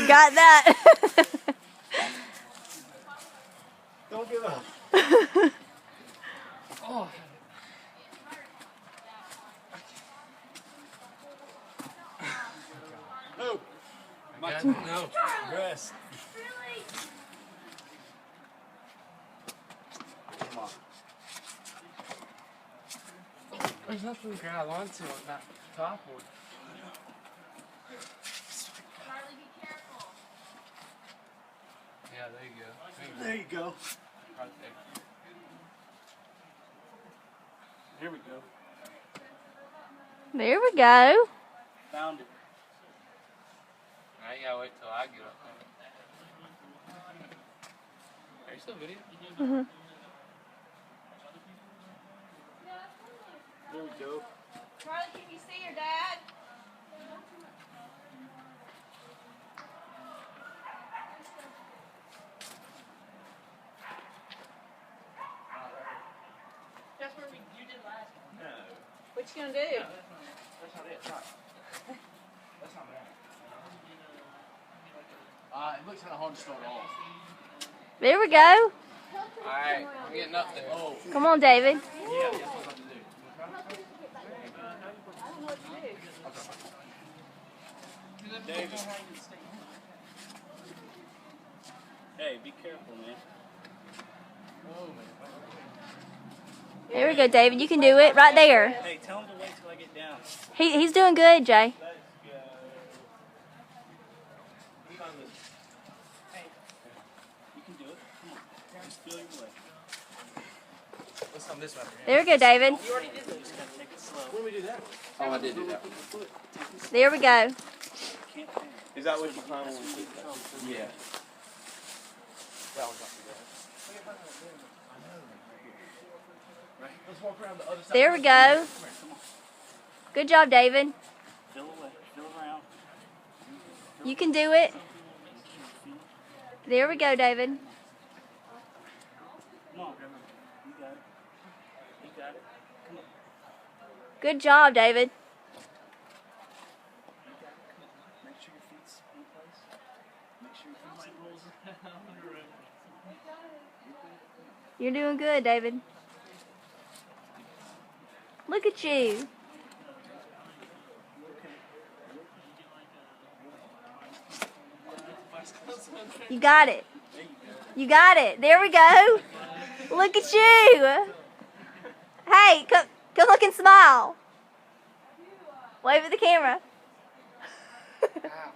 Got that. Don't give up. Oh. No. No. Rest. Come on. There's nothing to grab onto on that top one. Charlie, be careful. Yeah, there you go. There you go. Right there. Here we go. There we go. Found it. Now you gotta wait till I get up there. Are you still video? Mm-hmm. There we go. Charlie, can you see your dad? That's where you did last one. No. What you gonna do? That's not it. Right. That's not bad. It looks kind of hard to start off. There we go. Alright, I'm getting up there. Oh. Come on, David. Yeah, that's what I'm about to do. David. Hey, be careful, man. Oh, man. There we go, David. You can do it right there. Hey, tell him to wait till I get down. He's doing good, Jay. Let's go. Hey, you can do it. Come on. Just feel your way. What's on this one? There we go, David. You already did that. Just gotta take it slow. When we do that one? Oh, I did do that one. There we go. Is that what you plan on? Yeah. That one's not too bad. Let's walk around the other side. There we go. Good job, David. Feel away. Feel around. You can do it. There we go, David. Come on. You got it. You got it. Come on. Good job, David. Make sure your feet's in place. Make sure your feet's in place. You're doing good, David. Look at you. You got it. You got it. There we go. Look at you. Hey, come look and smile. Wave at the camera. Ow.